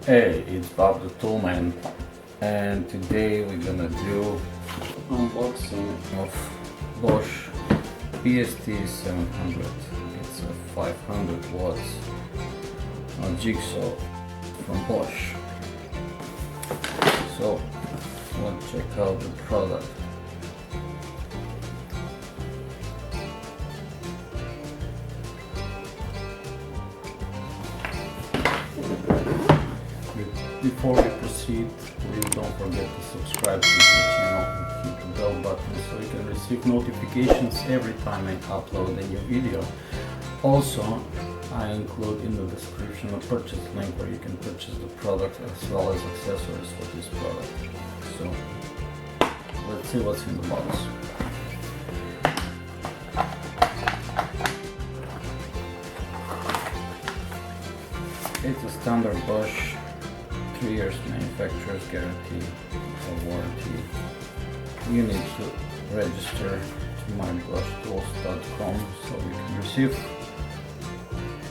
Hey, it's Bob the Toolman, and today we're gonna do unboxing of Bosch PST 700. It's a 500 watts jigsaw from Bosch. So let's check out the product. Before we proceed, please don't forget to subscribe to the channel and hit the bell button so you can receive notifications every time I upload a new video. Also, I include in the description a purchase link where you can purchase the product as well as accessories for this product. So, let's see what's in the box. It's a standard Bosch 3 years manufacturer's guarantee or warranty. You need to register to mybrushtools.com so you can receive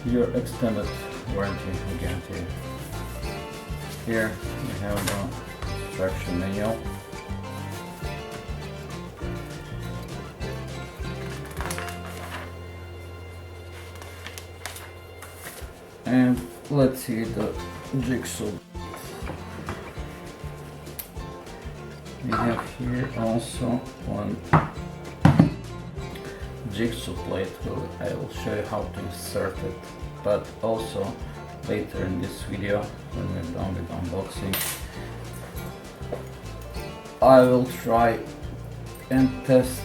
your extended warranty and guarantee. Here we have the instruction manual. And let's see the jigsaw. We have here also one jigsaw plate. I will show you how to insert it, but also later in this video when we're done with unboxing I will try and test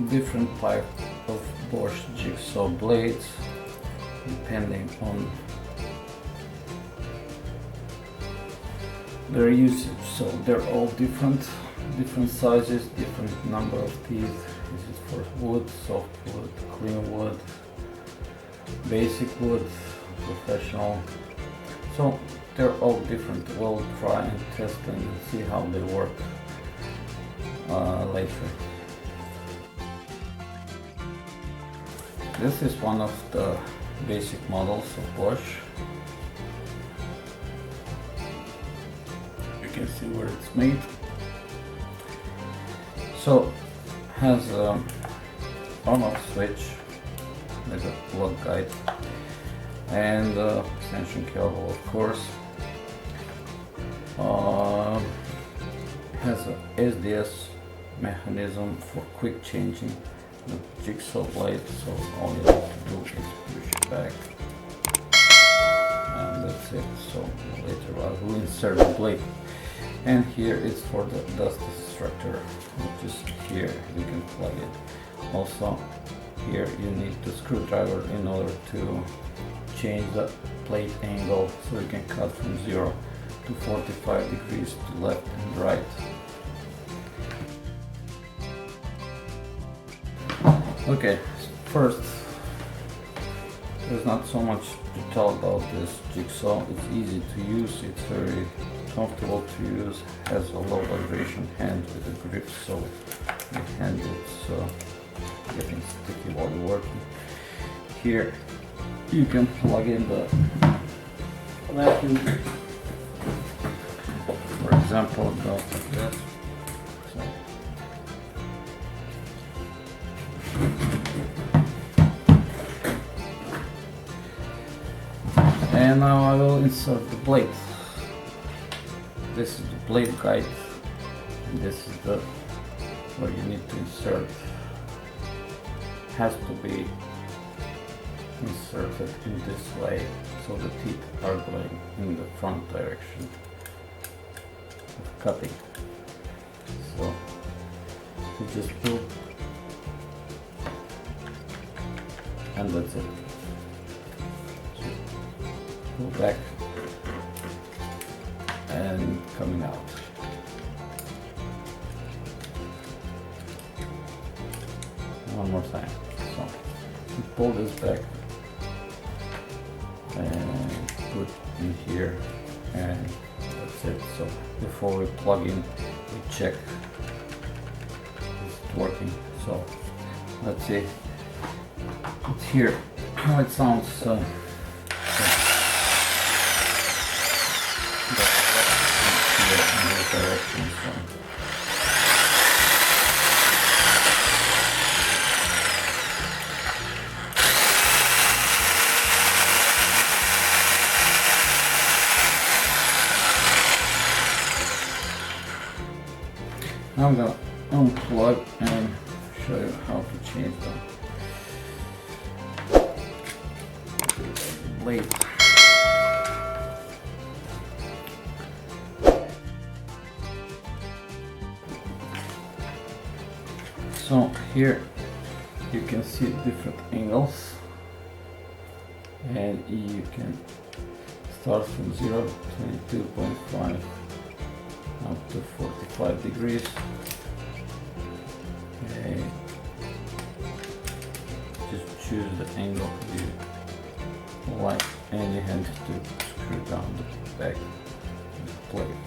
different type of Bosch jigsaw blades depending on their usage. So they're all different sizes, different number of teeth. This is for wood, soft wood, clean wood, basic wood, professional. So they're all different. We'll try and test and see how they work later. This is one of the basic models of Bosch. You can see where it's made. So has a on-off switch with a plug guide and extension cable, of course. Has a SDS mechanism for quick changing the jigsaw blade, so all you have to do is push back and that's it. So later I will insert the blade. And here is for the dust extractor, which is here, you can plug it. Also here you need the screwdriver in order to change the plate angle so you can cut from 0 to 45 degrees to left and right. Okay, first, there's not so much to tell about this jigsaw. It's easy to use, it's very comfortable to use, has a low vibration hand with a grip, so the hand is getting sticky while you're working. Here you can plug in the vacuum, for example, it goes like this. So, and now I will insert the blade. This is the blade guide, and this is the where you need to insert. Has to be inserted in this way, so the teeth are going in the front direction of cutting. So you just pull, and that's it. So pull back and coming out. One more time. So you pull this back and put in here, and that's it. So before we plug in, we check it's working. So let's see. It's here. How it sounds. direction. So I'm gonna unplug and show you how to change the blade. So here you can see different angles, and you can start from 0 to 22.5 up to 45 degrees. Okay. Just choose the angle you like, and you have to screw down the back of the plate.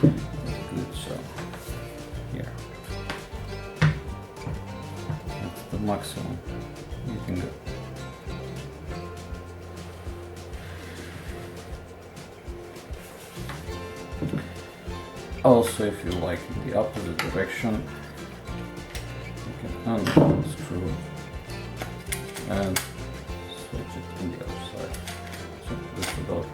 Good, so here. That's the maximum you can go. Also, if you like in the opposite direction, you can unscrew and switch it on the other side. So that's about